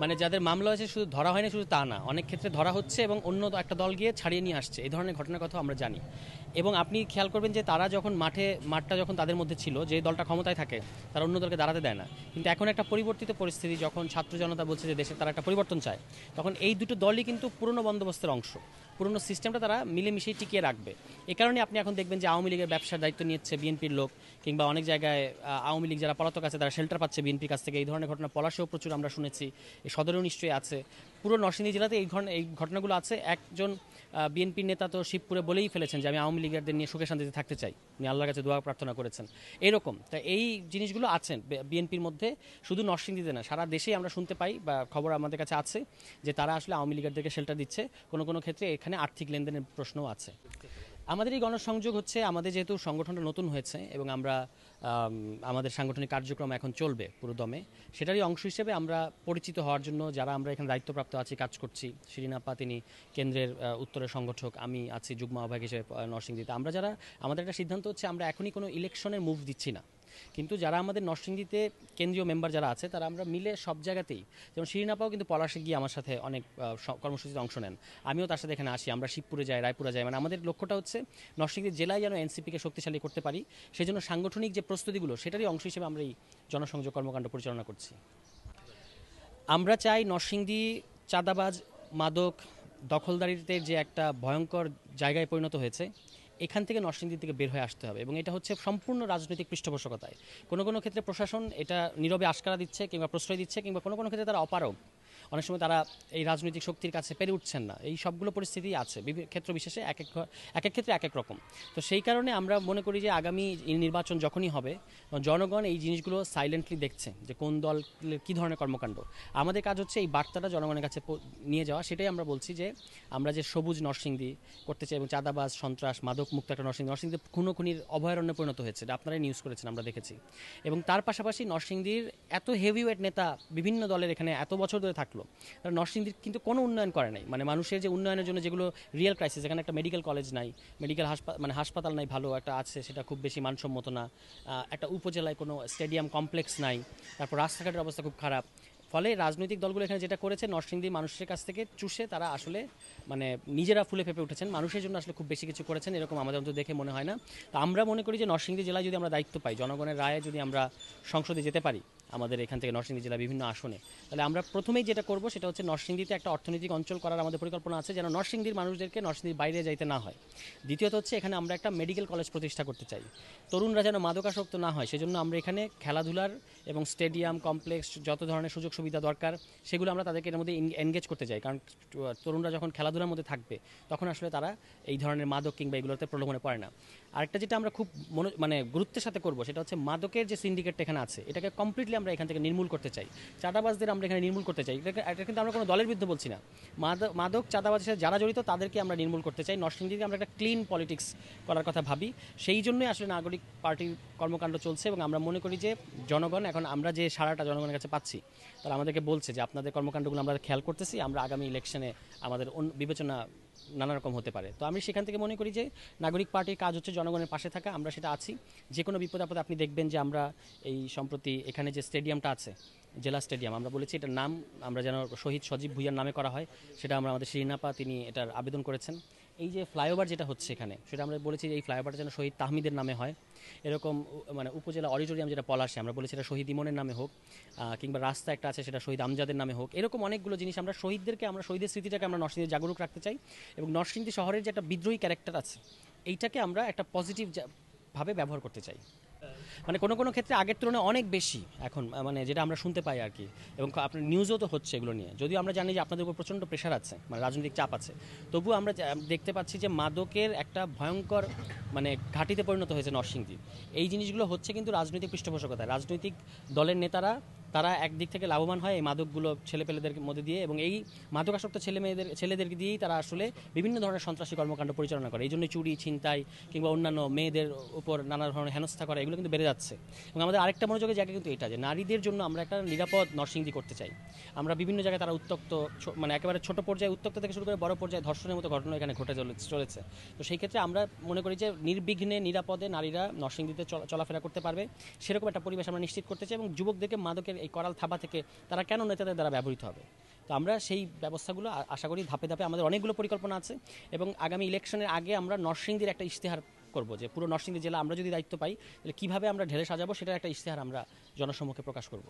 মানে যাদের মামলা হয়েছে শুধু ধরা হয়নি শুধু তা না, অনেক ক্ষেত্রে ধরা হচ্ছে এবং অন্য একটা দল গিয়ে ছাড়িয়ে নিয়ে আসছে, এই ধরনের ঘটনার কথা আমরা জানি। এবং আপনি খেয়াল করবেন যে তারা যখন মাঠটা যখন তাদের মধ্যে ছিল, যে দলটা ক্ষমতায় থাকে তারা অন্য দলকে দাঁড়াতে দেয় না। কিন্তু এখন একটা পরিবর্তিত পরিস্থিতি, যখন ছাত্র জনতা বলছে যে দেশে তারা একটা পরিবর্তন চায়, তখন এই দুটো দলই কিন্তু পুরনো বন্দোবস্তের অংশ, পুরনো সিস্টেমটা তারা মিলেমিশেই টিকিয়ে রাখবে। এ কারণে আপনি এখন দেখবেন যে আওয়ামী লীগের ব্যবসার দায়িত্ব নিচ্ছে বিএনপির লোক, কিংবা অনেক জায়গায় আওয়ামী লীগ যারা পলাতক আছে তারা শেল্টার পাচ্ছে বিএনপির কাছ থেকে। এই ধরনের ঘটনা পলাশেও প্রচুর আমরা শুনেছি, এই সদরেও নিশ্চয়ই আছে। পুরো নরসিংদী জেলাতে এই ঘটনাগুলো আছে। একজন বিএনপির নেতা তো শিবপুরে বলেই ফেলেছেন যে আমি আওয়ামী লীগারদের নিয়ে সুখে শান্তিতে থাকতে চাই, উনি আল্লাহর কাছে দোয়া প্রার্থনা করেছেন। এরকম তা এই জিনিসগুলো আছেন বিএনপির মধ্যে, শুধু নরসিংদীতে না, সারা দেশেই আমরা শুনতে পাই বা খবর আমাদের কাছে আছে যে তারা আসলে আওয়ামী লীগারদেরকে শেল্টার দিচ্ছে। কোনো কোনো ক্ষেত্রে এখানে আর্থিক লেনদেনের প্রশ্নও আছে। আমাদের এই গণসংযোগ হচ্ছে, আমাদের যেহেতু সংগঠনটা নতুন হয়েছে এবং আমরা আমাদের সাংগঠনিক কার্যক্রম এখন চলবে পুরো দমে, সেটারই অংশ হিসেবে আমরা পরিচিত হওয়ার জন্য যারা আমরা এখানে দায়িত্বপ্রাপ্ত আছি, কাজ করছি, শিরিন আপা তিনি কেন্দ্রের উত্তরের সংগঠক, আমি আছি যুগ্ম আহ্বায়ক হিসেবে নরসিংদীতে। আমরা যারা, আমাদের একটা সিদ্ধান্ত হচ্ছে আমরা এখনই কোনো ইলেকশনের মুভ দিচ্ছি না, কিন্তু যারা আমাদের নরসিংদীতে কেন্দ্রীয় মেম্বার যারা আছে তারা আমরা মিলে সব জায়গাতেই, যেমন শিরিন আপাও কিন্তু পলাশে গিয়ে আমার সাথে অনেক কর্মসূচিতে অংশ নেন, আমিও তার সাথে এখানে আসি, আমরা শিবপুরে যাই, রায়পুরে যাই। মানে আমাদের লক্ষ্যটা হচ্ছে নরসিংদী জেলায় যেন এনসিপিকে শক্তিশালী করতে পারি, সেই জন্য সাংগঠনিক যে প্রস্তুতিগুলো সেটারই অংশ হিসেবে আমরা এই জনসংযোগ কর্মকাণ্ড পরিচালনা করছি। আমরা চাই নরসিংদী চাঁদাবাজ, মাদক, দখলদারিতে যে একটা ভয়ঙ্কর জায়গায় পরিণত হয়েছে, এখান থেকে নরসিংদী থেকে বের হয়ে আসতে হবে। এবং এটা হচ্ছে সম্পূর্ণ রাজনৈতিক পৃষ্ঠপোষকতায়। কোনো কোনো ক্ষেত্রে প্রশাসন এটা নীরবে আশকারা দিচ্ছে কিংবা প্রশ্রয় দিচ্ছে, কিংবা কোনো কোনো ক্ষেত্রে তারা অপারগ, অনেক সময় তারা এই রাজনৈতিক শক্তির কাছে পেরে উঠছেন না। এই সবগুলো পরিস্থিতি আছে ক্ষেত্র বিশেষে, এক এক ক্ষেত্রে এক এক রকম। তো সেই কারণে আমরা মনে করি যে আগামী নির্বাচন যখনই হবে, জনগণ এই জিনিসগুলো সাইলেন্টলি দেখছে যে কোন দল কী ধরনের কর্মকাণ্ড। আমাদের কাজ হচ্ছে এই বার্তাটা জনগণের কাছে নিয়ে যাওয়া। সেটাই আমরা বলছি যে আমরা যে সবুজ নরসিংদী করতে চাই, এবং চাঁদাবাজ, সন্ত্রাস, মাদক মুক্ত একটা নরসিংদীতে খুনোখুনির অভয়ারণ্যে পরিণত হয়েছে, এটা আপনারাই নিউজ করেছেন, আমরা দেখেছি। এবং তার পাশাপাশি নরসিংদীর এত হেভিওয়েট নেতা বিভিন্ন দলের এখানে এত বছর ধরে থাকলো, তারা নরসিংদীর কিন্তু কোনো উন্নয়ন করে নাই। মানে মানুষের যে উন্নয়নের জন্য যেগুলো রিয়েল ক্রাইসিস, এখানে একটা মেডিকেল কলেজ নাই, মেডিকেল হাসপাতাল নাই, ভালো একটা আছে সেটা খুব বেশি মানসম্মত না, একটা উপজেলায় কোনো স্টেডিয়াম কমপ্লেক্স নাই, তারপর রাস্তাঘাটের অবস্থা খুব খারাপ। ফলে রাজনৈতিক দলগুলো এখানে যেটা করেছে, নরসিংদী মানুষের কাছ থেকে চুষে তারা আসলে মানে নিজেরা ফুলে ফেপে উঠেছেন, মানুষের জন্য আসলে খুব বেশি কিছু করেছেন এরকম আমাদের অন্তত দেখে মনে হয় না। তো আমরা মনে করি যে নরসিংদী জেলায় যদি আমরা দায়িত্ব পাই, জনগণের রায়ে যদি আমরা সংসদে যেতে পারি আমাদের এখান থেকে নরসিংদী জেলা বিভিন্ন আসনে, তাহলে আমরা প্রথমেই যেটা করব সেটা হচ্ছে নরসিংদীতে একটা অর্থনৈতিক অঞ্চল করার আমাদের পরিকল্পনা আছে, যেন নরসিংদীর মানুষদেরকে নরসিংদীর বাইরে যাইতে না হয়। দ্বিতীয়ত হচ্ছে এখানে আমরা একটা মেডিকেল কলেজ প্রতিষ্ঠা করতে চাই, তরুণরা যেন মাদকাসক্ত না হয়, সেজন্য আমরা এখানে খেলাধুলার এবং স্টেডিয়াম কমপ্লেক্স যত ধরনের সুযোগ সুবিধা দরকার সেগুলো আমরা তাদেরকে এর মধ্যে এনগেজ করতে চাই। কারণ তরুণরা যখন খেলাধুলার মধ্যে থাকবে তখন আসলে তারা এই ধরনের মাদক কিংবা এগুলোতে প্রলোভনে পড়ে না। আরেকটা যেটা আমরা খুব মানে গুরুত্বের সাথে করব সেটা হচ্ছে মাদকের যে সিন্ডিকেটটা এখানে আছে এটাকে কমপ্লিটলি আমরা এখান থেকে নির্মূল করতে চাই। চাঁদাবাজদের আমরা এখানে নির্মূল করতে চাই, এটা কিন্তু আমরা কোনো দলের বিরুদ্ধে বলছি না। মাদক চাঁদাবাজের সাথে যারা জড়িত তাদেরকে আমরা নির্মূল করতে চাই। নরসিংদীতে আমরা একটা ক্লিন পলিটিক্স করার কথা ভাবি, সেই জন্যই আসলে নাগরিক পার্টির কর্মকাণ্ড চলছে। এবং আমরা মনে করি যে জনগণ, এখন আমরা যে সারাটা জনগণের কাছে পাচ্ছি, তারা আমাদেরকে বলছে যে আপনাদের কর্মকাণ্ডগুলো আমরা খেয়াল করতেছি, আমরা আগামী ইলেকশনে আমাদের বিবেচনা নানা রকম হতে পারে। তো আমি সেখান থেকে মনে করি যে নাগরিক পার্টির কাজ হচ্ছে জনগণের পাশে থাকা, আমরা সেটা আছি। যে কোনো বিপদ আপদে আপনি দেখবেন যে আমরা এই সম্প্রতি এখানে যে স্টেডিয়ামটা আছে, জেলা স্টেডিয়াম, আমরা বলেছি এটার নাম আমরা যেন শহীদ সজীব ভুইয়ার নামে করা হয়, সেটা আমরা আমাদের শিরিনাপা তিনি এটার আবেদন করেছেন। এই যে ফ্লাইওভার যেটা হচ্ছে এখানে, সেটা আমরা বলেছি যে এই ফ্লাইওভারটা যেন শহীদ তাহমিদের নামে হয়। এরকম মানে উপজেলা অডিটোরিয়াম যেটা পলাশে, আমরা বলেছি এটা শহীদ ইমনের নামে হোক, কিংবা রাস্তা একটা আছে সেটা শহীদ আমজাদের নামে হোক। এরকম অনেকগুলো জিনিস আমরা শহীদের স্মৃতিটাকে আমরা নরসিংদী জাগরুক রাখতে চাই। এবং নরসিংদী শহরের যে একটা বিদ্রোহী ক্যারেক্টার আছে, এইটাকে আমরা একটা পজিটিভ ভাবে ব্যবহার করতে চাই। মানে কোনো কোনো ক্ষেত্রে আগের তুলনায় অনেক বেশি এখন, মানে যেটা আমরা শুনতে পাই আর কি, এবং আপনার নিউজও তো হচ্ছে এগুলো নিয়ে। যদিও আমরা জানি যে আপনাদের উপর প্রচণ্ড প্রেশার আছে, মানে রাজনৈতিক চাপ আছে, তবুও আমরা দেখতে পাচ্ছি যে মাদকের একটা ভয়ঙ্কর মানে ঘাঁটিতে পরিণত হয়েছে নরসিংদী। এই জিনিসগুলো হচ্ছে কিন্তু রাজনৈতিক পৃষ্ঠপোষকতায়। রাজনৈতিক দলের নেতারা তারা একদিক থেকে লাভবান হয় এই মাদকগুলো ছেলেপেলেদের মধ্যে দিয়ে, এবং এই মাদকাসক্ত ছেলেদেরকে দিয়েই তারা আসলে বিভিন্ন ধরনের সন্ত্রাসী কর্মকাণ্ড পরিচালনা করে। এই জন্য চুরি, ছিনতাই কিংবা অন্যান্য মেয়েদের উপর নানা ধরনের হেনস্থা করা, এগুলো কিন্তু বেড়ে যাচ্ছে। এবং আমাদের আরেকটা মনোযোগের জায়গা কিন্তু এটা যে নারীদের জন্য আমরা একটা নিরাপদ নরসিংদী করতে চাই। আমরা বিভিন্ন জায়গায় তারা উত্তক্ত, মানে একেবারে ছোট পর্যায়ে উত্তক্ত থেকে শুরু করে বড় পর্যায়ে ধর্ষণের মতো ঘটনা এখানে ঘটে চলেছে। তো সেই ক্ষেত্রে আমরা মনে করি যে নির্বিঘ্নে নিরাপদে নারীরা নরসিংদীতে চলাফেরা করতে পারবে, সেরকম একটা পরিবেশ আমরা নিশ্চিত করতে চাই। এবং যুবকদেরকে মাদকের সরকারের এই করাল থাবা থেকে তারা কেন নেতাদের দ্বারা ব্যবহৃত হবে। তো আমরা সেই ব্যবস্থাগুলো আশা করি ধাপে ধাপে, আমাদের অনেকগুলো পরিকল্পনা আছে এবং আগামী ইলেকশনের আগে আমরা নরসিংদীর একটা ইশতেহার করব যে পুরো নরসিংদী জেলা আমরা যদি দায়িত্ব পাই তাহলে কীভাবে আমরা ঢেলে সাজাবো সেটার একটা ইশতেহার আমরা জনসম্মুখে প্রকাশ করব।